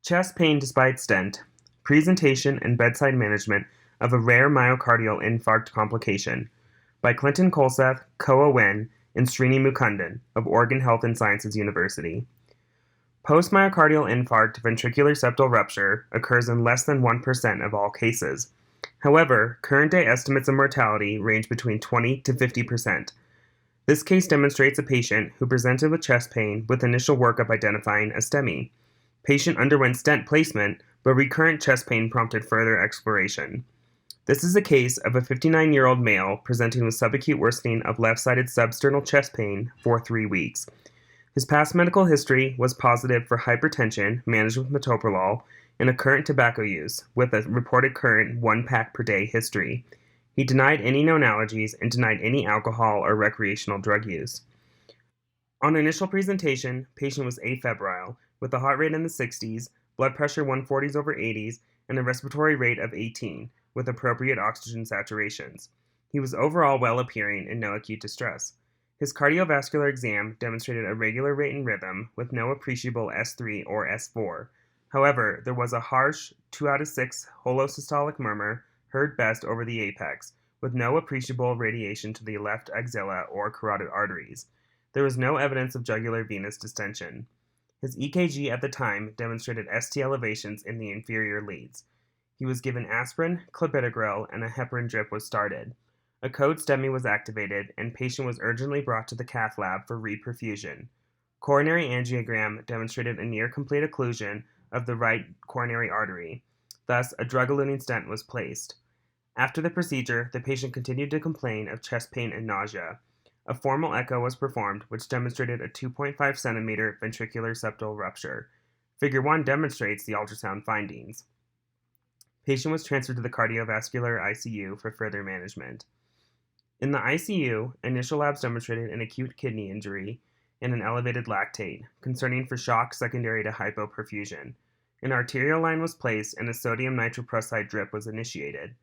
Chest pain despite stent, presentation and bedside management of a rare myocardial infarct complication by Clinton Kolseth, Koa Wen, and Srini Mukundan of Oregon Health and Sciences University. Post-myocardial infarct ventricular septal rupture occurs in less than 1% of all cases. However, current-day estimates of mortality range between 20 to 50%. This case demonstrates a patient who presented with chest pain with initial workup identifying a STEMI. Patient underwent stent placement, but recurrent chest pain prompted further exploration. This is a case of a 59-year-old male presenting with subacute worsening of left-sided substernal chest pain for 3 weeks. His past medical history was positive for hypertension managed with metoprolol and a current tobacco use with a reported current 1 pack per day history. He denied any known allergies and denied any alcohol or recreational drug use. On initial presentation, patient was afebrile, with a heart rate in the 60s, blood pressure 140s over 80s, and a respiratory rate of 18, with appropriate oxygen saturations. He was overall well-appearing and no acute distress. His cardiovascular exam demonstrated a regular rate and rhythm with no appreciable S3 or S4. However, there was a harsh 2 out of 6 holosystolic murmur, heard best over the apex, with no appreciable radiation to the left axilla or carotid arteries. There was no evidence of jugular venous distension. His EKG at the time demonstrated ST elevations in the inferior leads. He was given aspirin, clopidogrel, and a heparin drip was started. A code STEMI was activated, and patient was urgently brought to the cath lab for reperfusion. Coronary angiogram demonstrated a near-complete occlusion of the right coronary artery. Thus, a drug-eluting stent was placed. After the procedure, the patient continued to complain of chest pain and nausea. A formal echo was performed, which demonstrated a 2.5 centimeter ventricular septal rupture. Figure 1 demonstrates the ultrasound findings. Patient was transferred to the cardiovascular ICU for further management. In the ICU, initial labs demonstrated an acute kidney injury and an elevated lactate, concerning for shock secondary to hypoperfusion. An arterial line was placed and a sodium nitroprusside drip was initiated.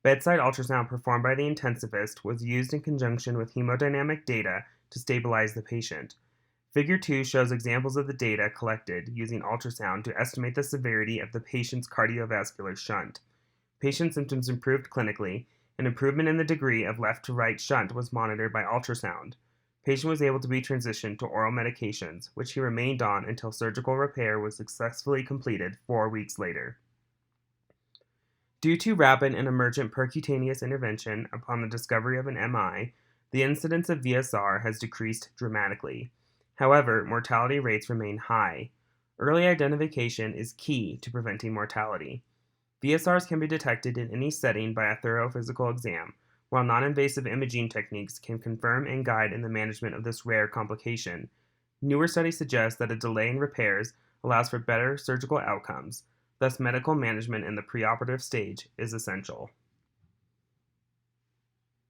Bedside ultrasound performed by the intensivist was used in conjunction with hemodynamic data to stabilize the patient. Figure 2 shows examples of the data collected using ultrasound to estimate the severity of the patient's cardiovascular shunt. Patient symptoms improved clinically, and improvement in the degree of left to right shunt was monitored by ultrasound. Patient was able to be transitioned to oral medications, which he remained on until surgical repair was successfully completed 4 weeks later. Due to rapid and emergent percutaneous intervention upon the discovery of an MI, the incidence of VSR has decreased dramatically. However, mortality rates remain high. Early identification is key to preventing mortality. VSRs can be detected in any setting by a thorough physical exam, while non-invasive imaging techniques can confirm and guide in the management of this rare complication. Newer studies suggest that a delay in repairs allows for better surgical outcomes. Thus, medical management in the preoperative stage is essential.